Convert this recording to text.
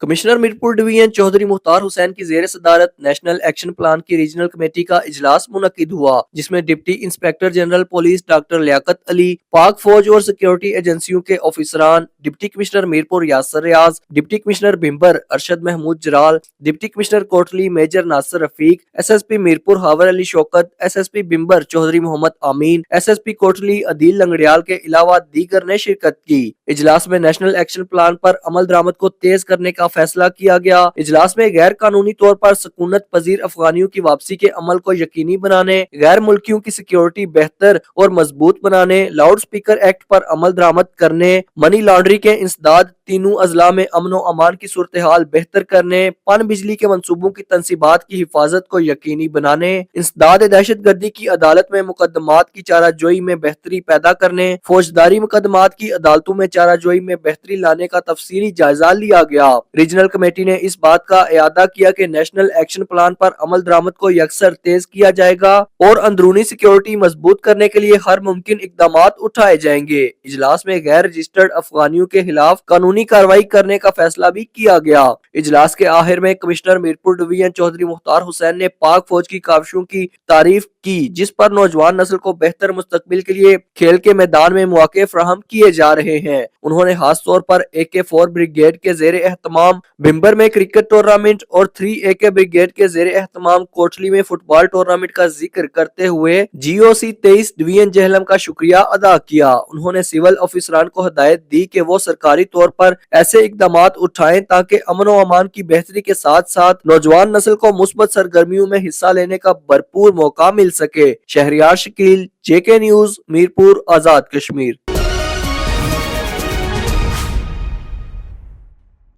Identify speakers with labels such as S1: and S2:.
S1: Commissioner Mirpur division Chaudhry Mukhtar Hussain کی زیر صدارت نیشنل ایکشن پلان کی ریجنل کمیٹی کا اجلاس منعقد ہوا، جس میں deputy inspector general police doctor Liaquat Ali, Pak فوج اور سیکیورٹی ایجنسیوں کے آفیسران، deputy commissioner Mirpur Yasir Riaz, deputy commissioner Bhimber Arshad Mehmood Jarral, deputy commissioner Kotli major Nasir Rafiq, S S P Mirpur Hawar Ali Shaukat, S S P Bhimber Chaudhry Muhammad Amin, S S P Kotli عدیل لنگڑیال کے علاوہ دیگر نے شرکت کی۔ اجلاس میں نیشنل ایکشن پلان پر عمل درآمد کو تیز کرنے کا فیصلہ کیا گیا۔ اجلاس میں غیر قانونی طور پر سکونت پذیر افغانیوں کی واپسی کے عمل کو یقینی بنانے، غیر ملکیوں کی سیکیورٹی بہتر اور مضبوط بنانے، لاؤڈ سپیکر ایکٹ پر عمل درآمد کرنے، منی لانڈری کے انسداد، تینوں اضلاع میں امن و امان کی صورتحال بہتر کرنے، پن بجلی کے منصوبوں کی تنصیبات کی حفاظت کو یقینی بنانے، انسداد دہشت گردی کی عدالت میں مقدمات کی چارہ جوئی میں بہتری پیدا کرنے، فوجداری مقدمات کی عدالتوں میں چارہ جوئی میں بہتری لانے کا تفصیلی جائزہ لیا گیا۔ ریجنل کمیٹی نے اس بات کا اعادہ کیا کہ نیشنل ایکشن پلان پر عمل درآمد کو یکسر تیز کیا جائے گا اور اندرونی سیکیورٹی مضبوط کرنے کے لیے ہر ممکن اقدامات اٹھائے جائیں گے۔ اجلاس میں غیر رجسٹرڈ افغانیوں کے خلاف قانونی کارروائی کرنے کا فیصلہ بھی کیا گیا۔ اجلاس کے آخر میں کمشنر میرپور ڈویژن چودھری مختار حسین نے پاک فوج کی کاوشوں کی تعریف کی، جس پر نوجوان نسل کو بہتر مستقبل کے لیے کھیل کے میدان میں مواقع فراہم کیے جا رہے ہیں۔ انہوں نے خاص طور پر AK-4 بریگیڈ کے زیر اہتمام بھمبر میں کرکٹ ٹورنامنٹ اور 3AK بریگیڈ کے زیر اہتمام کوٹلی میں فٹ بال ٹورنامنٹ کا ذکر کرتے ہوئے GOC 23 ڈویژن جہلم کا شکریہ ادا کیا۔ انہوں نے سول افسران کو ہدایت دی کہ وہ سرکاری طور پر ایسے اقدامات اٹھائیں تاکہ امن و امان کی بہتری کے ساتھ ساتھ نوجوان نسل کو مثبت سرگرمیوں میں حصہ لینے کا بھرپور موقع مل سکے۔ Shahryar Shakeel, JK news, Mirpur, Azad Kashmir.